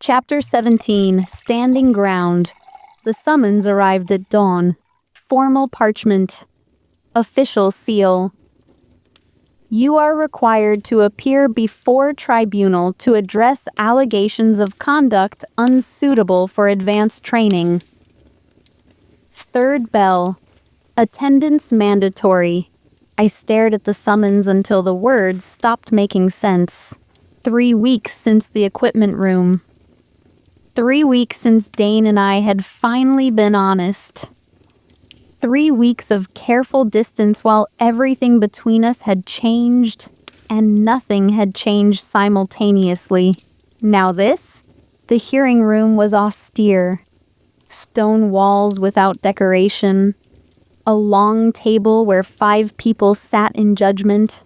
Chapter 17, Standing Ground. The summons arrived at dawn. Formal parchment. Official seal. You are required to appear before tribunal to address allegations of conduct unsuitable for advanced training. Third bell. Attendance mandatory. I stared at the summons until the words stopped making sense. 3 weeks since the equipment room. 3 weeks since Dane and I had finally been honest. 3 weeks of careful distance while everything between us had changed, and nothing had changed simultaneously. Now this? The hearing room was austere. Stone walls without decoration. A long table where 5 people sat in judgment.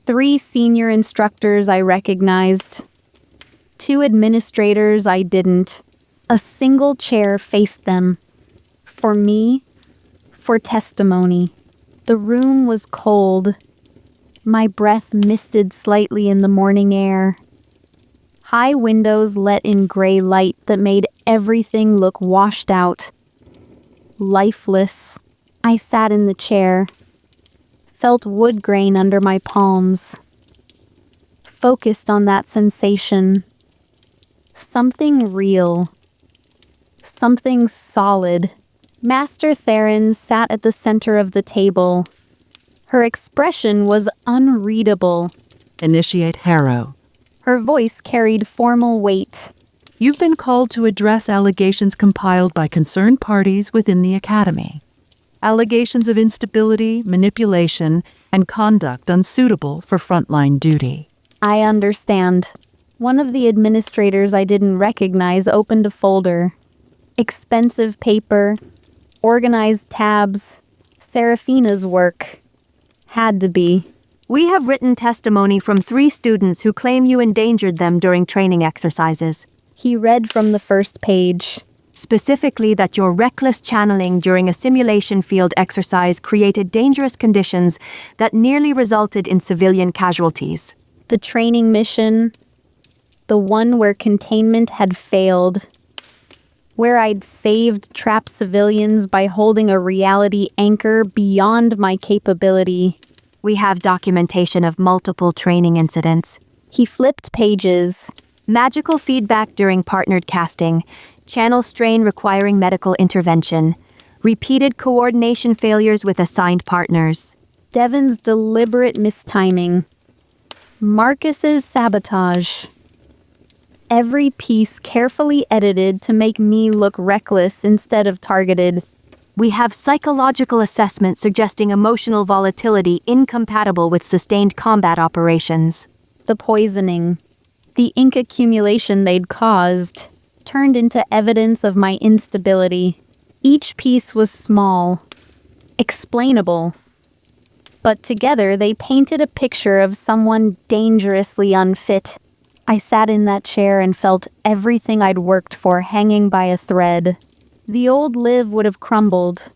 3 senior instructors I recognized. 2 administrators I didn't. A single chair faced them. For me, for testimony. The room was cold. My breath misted slightly in the morning air. High windows let in gray light that made everything look washed out. Lifeless. I sat in the chair. Felt wood grain under my palms. Focused on that sensation. Something real. Something solid. Master Theron sat at the center of the table. Her expression was unreadable. Initiate Harrow. Her voice carried formal weight. You've been called to address allegations compiled by concerned parties within the Academy. Allegations of instability, manipulation, and conduct unsuitable for frontline duty. I understand. One of the administrators I didn't recognize opened a folder. Expensive paper, organized tabs, Seraphina's work. Had to be. We have written testimony from 3 students who claim you endangered them during training exercises. He read from the first page. Specifically that your reckless channeling during a simulation field exercise created dangerous conditions that nearly resulted in civilian casualties. The training mission, the one where containment had failed, where I'd saved trapped civilians by holding a reality anchor beyond my capability. We have documentation of multiple training incidents. He flipped pages. Magical feedback during partnered casting. Channel strain requiring medical intervention. Repeated coordination failures with assigned partners. Devon's deliberate mistiming. Marcus's sabotage. Every piece carefully edited to make me look reckless instead of targeted. We have psychological assessments suggesting emotional volatility incompatible with sustained combat operations. The poisoning. The ink accumulation they'd caused turned into evidence of my instability. Each piece was small, explainable, but together they painted a picture of someone dangerously unfit. I sat in that chair and felt everything I'd worked for hanging by a thread. The old Liv would have crumbled,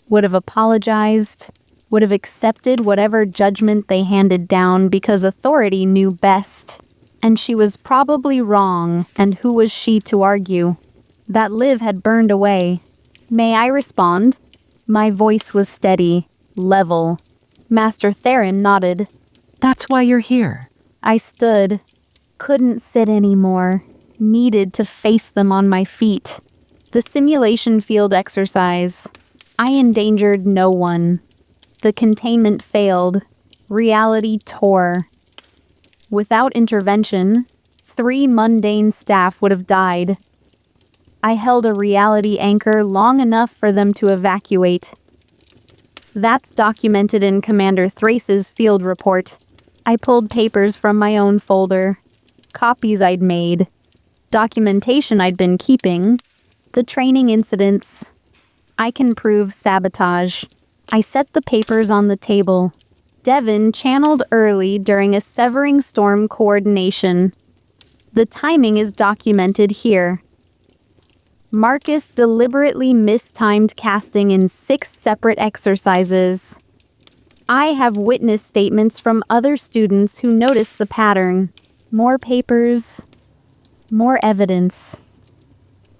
would have apologized, would have accepted whatever judgment they handed down because authority knew best. And she was probably wrong, and who was she to argue? That Liv had burned away. May I respond? My voice was steady, level. Master Theron nodded. That's why you're here. I stood. Couldn't sit anymore. Needed to face them on my feet. The simulation field exercise. I endangered no one. The containment failed. Reality tore. Without intervention, 3 mundane staff would have died. I held a reality anchor long enough for them to evacuate. That's documented in Commander Thrace's field report. I pulled papers from my own folder. Copies I'd made. Documentation I'd been keeping. The training incidents. I can prove sabotage. I set the papers on the table. Devon channeled early during a severing storm coordination. The timing is documented here. Marcus deliberately mistimed casting in 6 separate exercises. I have witness statements from other students who noticed the pattern. More papers. More evidence.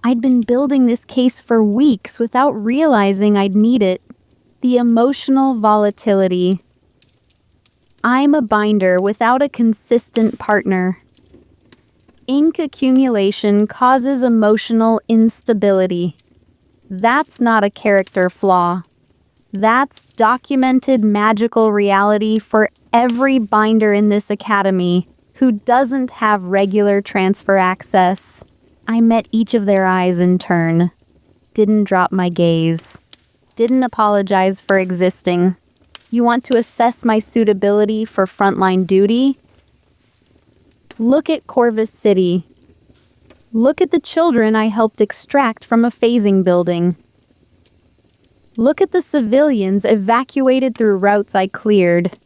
I'd been building this case for weeks without realizing I'd need it. The emotional volatility. I'm a binder without a consistent partner. Ink accumulation causes emotional instability. That's not a character flaw. That's documented magical reality for every binder in this academy who doesn't have regular transfer access. I met each of their eyes in turn. Didn't drop my gaze. Didn't apologize for existing. You want to assess my suitability for frontline duty? Look at Corvus City. Look at the children I helped extract from a phasing building. Look at the civilians evacuated through routes I cleared.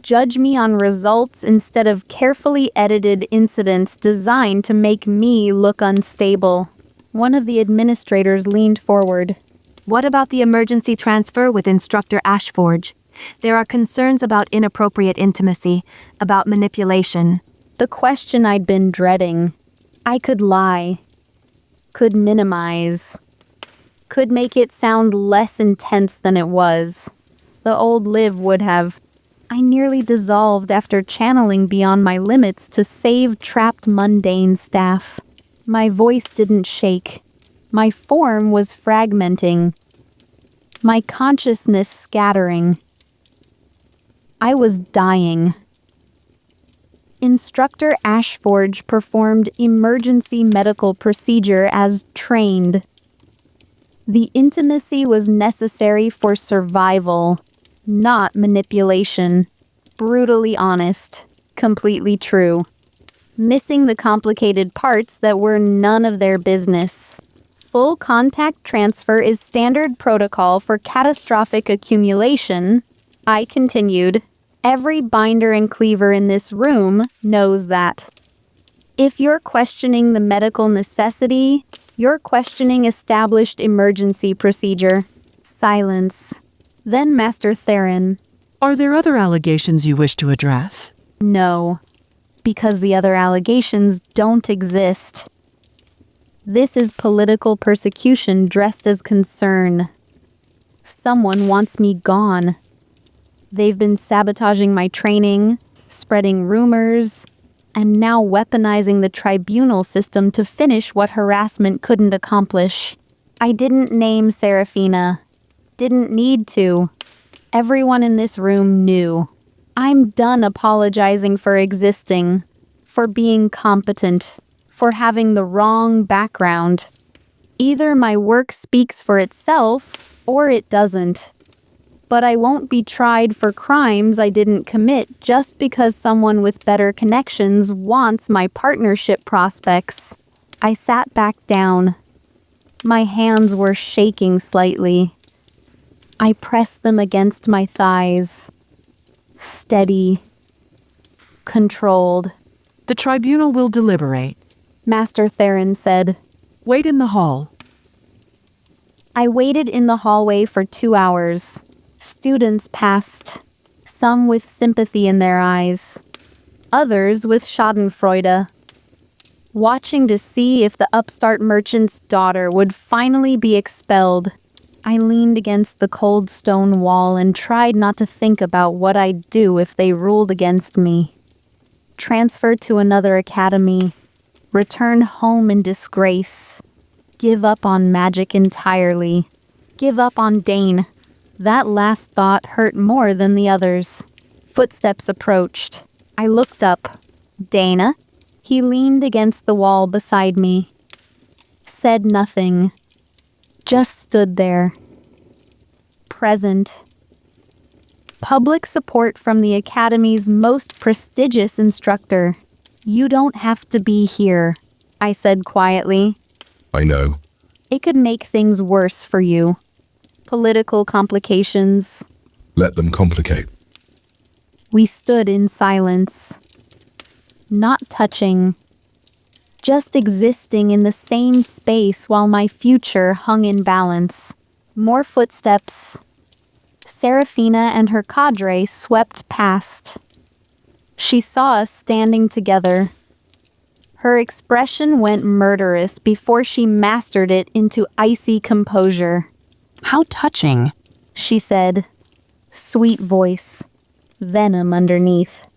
Judge me on results instead of carefully edited incidents designed to make me look unstable. One of the administrators leaned forward. What about the emergency transfer with Instructor Ashforge? There are concerns about inappropriate intimacy, about manipulation. The question I'd been dreading. I could lie. Could minimize. Could make it sound less intense than it was. The old Liv would have. I nearly dissolved after channeling beyond my limits to save trapped mundane staff. My voice didn't shake. My form was fragmenting. My consciousness scattering. I was dying. Instructor Ashforge performed emergency medical procedure as trained. The intimacy was necessary for survival, not manipulation. Brutally honest. Completely true. Missing the complicated parts that were none of their business. Full contact transfer is standard protocol for catastrophic accumulation. I continued. Every binder and cleaver in this room knows that. If you're questioning the medical necessity, you're questioning established emergency procedure. Silence. Then Master Theron. Are there other allegations you wish to address? No, because the other allegations don't exist. This is political persecution dressed as concern. Someone wants me gone. They've been sabotaging my training, spreading rumors, and now weaponizing the tribunal system to finish what harassment couldn't accomplish. I didn't name Serafina. Didn't need to. Everyone in this room knew. I'm done apologizing for existing, for being competent, for having the wrong background. Either my work speaks for itself, or it doesn't. But I won't be tried for crimes I didn't commit just because someone with better connections wants my partnership prospects. I sat back down. My hands were shaking slightly. I pressed them against my thighs. Steady. Controlled. The tribunal will deliberate. Master Theron said. Wait in the hall. I waited in the hallway for 2 hours. Students passed, some with sympathy in their eyes, others with schadenfreude, watching to see if the upstart merchant's daughter would finally be expelled. I leaned against the cold stone wall and tried not to think about what I'd do if they ruled against me. Transfer to another academy, return home in disgrace, give up on magic entirely, give up on Dane. That last thought hurt more than the others. Footsteps approached. I looked up. Dana? He leaned against the wall beside me. Said nothing. Just stood there. Present. Public support from the Academy's most prestigious instructor. You don't have to be here, I said quietly. I know. It could make things worse for you. Political complications. Let them complicate. We stood in silence. Not touching. Just existing in the same space while my future hung in balance. More footsteps. Serafina and her cadre swept past. She saw us standing together. Her expression went murderous before she mastered it into icy composure. How touching. She said, sweet voice, venom underneath.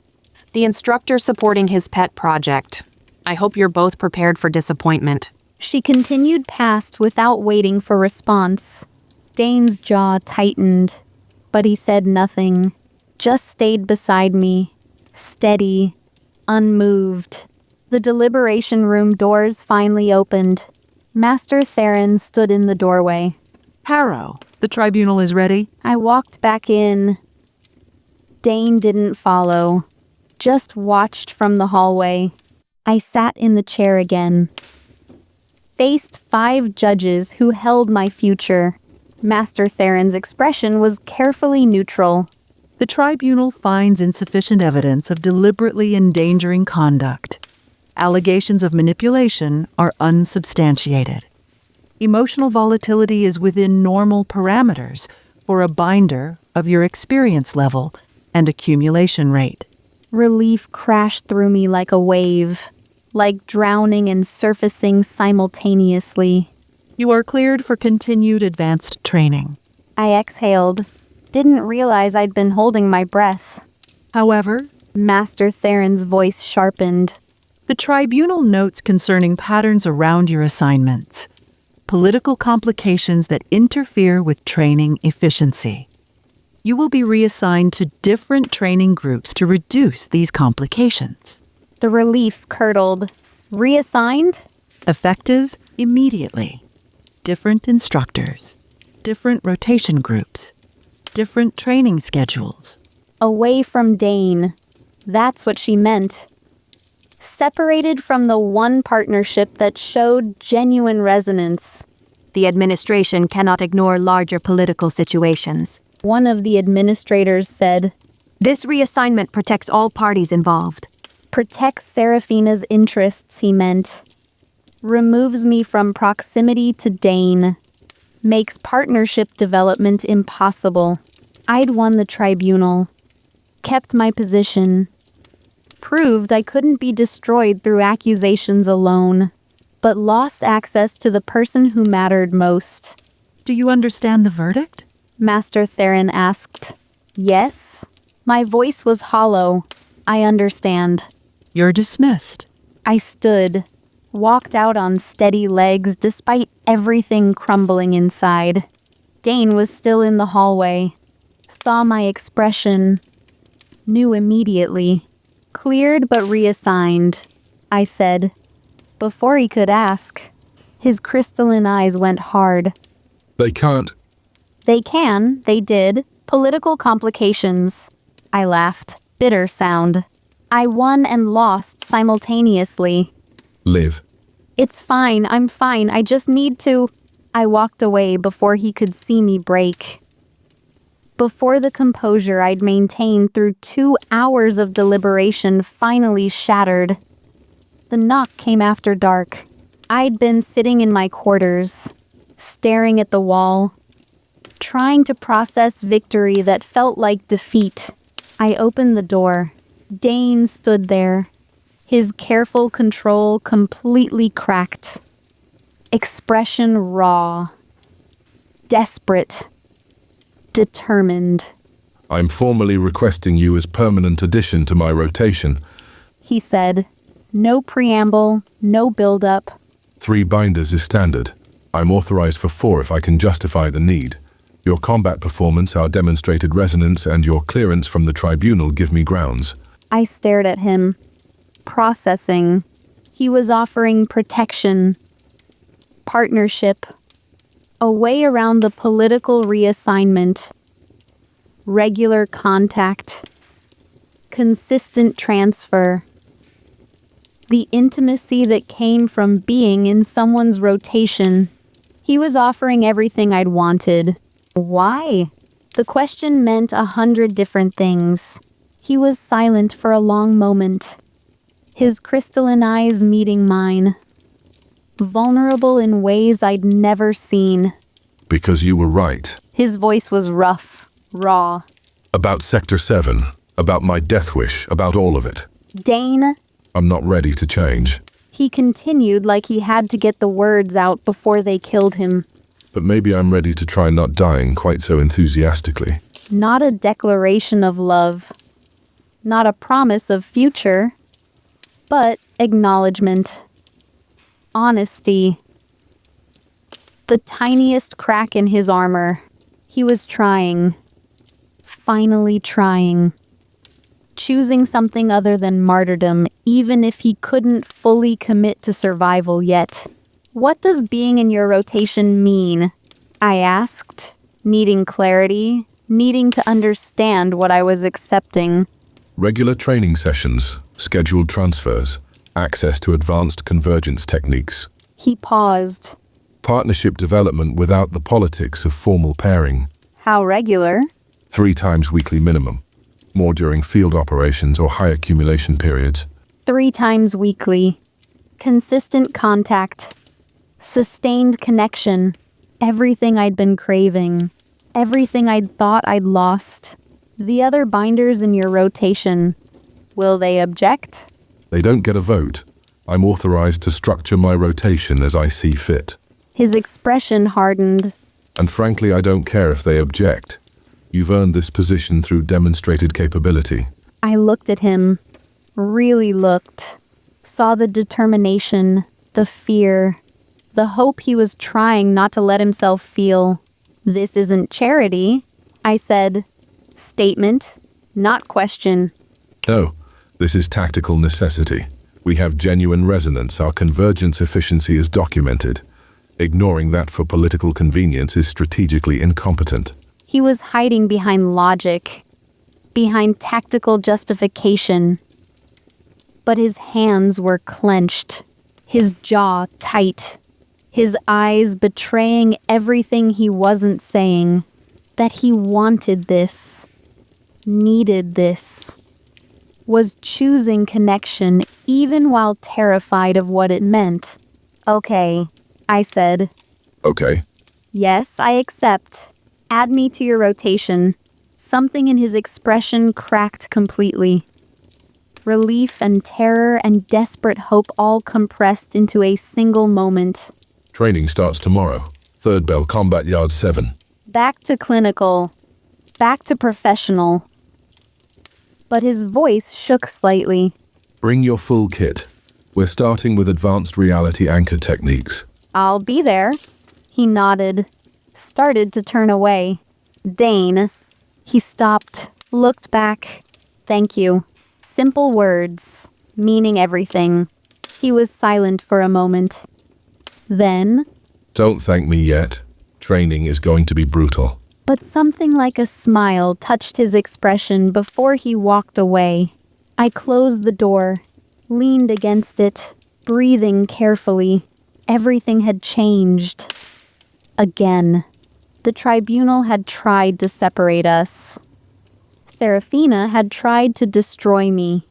The instructor supporting his pet project. I hope you're both prepared for disappointment. She continued past without waiting for response. Dane's jaw tightened, but he said nothing, just stayed beside me, steady, unmoved. The deliberation room doors finally opened. Master Theron stood in the doorway. Harrow, the tribunal is ready. I walked back in. Dane didn't follow, just watched from the hallway. I sat in the chair again. Faced 5 judges who held my future. Master Theron's expression was carefully neutral. The tribunal finds insufficient evidence of deliberately endangering conduct. Allegations of manipulation are unsubstantiated. Emotional volatility is within normal parameters for a binder of your experience level and accumulation rate. Relief crashed through me like a wave, like drowning and surfacing simultaneously. You are cleared for continued advanced training. I exhaled. Didn't realize I'd been holding my breath. However, Master Theron's voice sharpened. the tribunal notes concerning patterns around your assignments, political complications that interfere with training efficiency. You will be reassigned to different training groups to reduce these complications. The relief curdled. Reassigned? Effective immediately. Different instructors, different rotation groups, different training schedules. Away from Dane. That's what she meant. Separated from the one partnership that showed genuine resonance. The administration cannot ignore larger political situations. One of the administrators said, This reassignment protects all parties involved. protects Seraphina's interests, he meant. Removes me from proximity to Dane. Makes partnership development impossible. I'd won the tribunal. Kept my position. Proved I couldn't be destroyed through accusations alone, but lost access to the person who mattered most. Do you understand the verdict? Master Theron asked. Yes? My voice was hollow. I understand. You're dismissed. I stood, walked out on steady legs despite everything crumbling inside. Dane was still in the hallway. Saw my expression. Knew immediately. Cleared but reassigned, I said. Before he could ask, his crystalline eyes went hard. They can't. They can, they did. Political complications. I laughed. Bitter sound. I won and lost simultaneously. Liv. It's fine, I'm fine, I just need to... I walked away before he could see me break. Before the composure I'd maintained through 2 hours of deliberation finally shattered. The knock came after dark. I'd been sitting in my quarters, staring at the wall, trying to process victory that felt like defeat. I opened the door. Dane stood there, his careful control completely cracked. Expression raw. Desperate. Determined. I'm formally requesting you as permanent addition to my rotation. He said. No preamble, no build-up. 3 binders is standard. I'm authorized for 4 if I can justify the need. Your combat performance, our demonstrated resonance, and your clearance from the tribunal give me grounds. I stared at him. Processing. He was offering protection. Partnership. A way around the political reassignment. Regular contact. Consistent transfer. The intimacy that came from being in someone's rotation. He was offering everything I'd wanted. Why? The question meant 100 different things. He was silent for a long moment. His crystalline eyes meeting mine. Vulnerable in ways I'd never seen. Because you were right. His voice was rough, raw. About Sector 7, about my death wish, about all of it. Dane, I'm not ready to change. He continued like he had to get the words out before they killed him. But maybe I'm ready to try not dying quite so enthusiastically. Not a declaration of love. Not a promise of future. But acknowledgement. Honesty. The tiniest crack in his armor. He was trying. Finally trying. Choosing something other than martyrdom, even if he couldn't fully commit to survival yet. What does being in your rotation mean? I asked, needing clarity, needing to understand what I was accepting. Regular training sessions, scheduled transfers, access to advanced convergence techniques. He paused. Partnership development without the politics of formal pairing. How regular? 3 times weekly minimum. More during field operations or high accumulation periods. 3 times weekly. Consistent contact. Sustained connection. Everything I'd been craving. Everything I'd thought I'd lost. The other binders in your rotation. Will they object? They don't get a vote. I'm authorized to structure my rotation as I see fit. His expression hardened. And frankly, I don't care if they object. You've earned this position through demonstrated capability. I looked at him. Really looked. Saw the determination, the fear, the hope he was trying not to let himself feel. This isn't charity, I said. Statement, not question. No, this is tactical necessity. We have genuine resonance. Our convergence efficiency is documented. Ignoring that for political convenience is strategically incompetent. He was hiding behind logic, behind tactical justification. But his hands were clenched, his jaw tight, his eyes betraying everything he wasn't saying, that he wanted this, needed this, was choosing connection even while terrified of what it meant. Okay, I said. Okay. Yes, I accept. Add me to your rotation. Something in his expression cracked completely. Relief and terror and desperate hope all compressed into a single moment. Training starts tomorrow. 3rd Bell Combat Yard 7. Back to clinical. Back to professional. But his voice shook slightly. Bring your full kit. We're starting with advanced reality anchor techniques. I'll be there. He nodded. Started to turn away. Dane. He stopped, looked back. Thank you. Simple words, meaning everything. He was silent for a moment. Then, Don't thank me yet. Training is going to be brutal. but something like a smile touched his expression before he walked away. I closed the door, leaned against it, breathing carefully. Everything had changed. Again. The tribunal had tried to separate us. Serafina had tried to destroy me.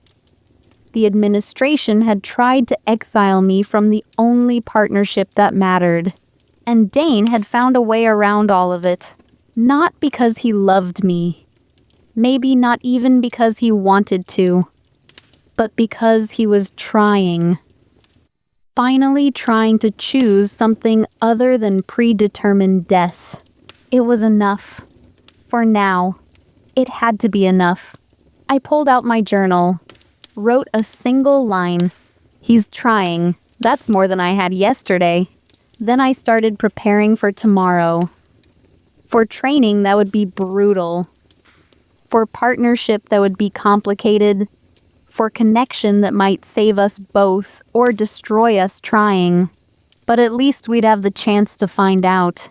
The administration had tried to exile me from the only partnership that mattered. And Dane had found a way around all of it. Not because he loved me. Maybe not even because he wanted to. But because he was trying. Finally trying to choose something other than predetermined death. It was enough. For now. It had to be enough. I pulled out my journal. Wrote a single line. He's trying. That's more than I had yesterday. Then I started preparing for tomorrow. For training that would be brutal. For partnership that would be complicated. For connection that might save us both or destroy us trying. But at least we'd have the chance to find out.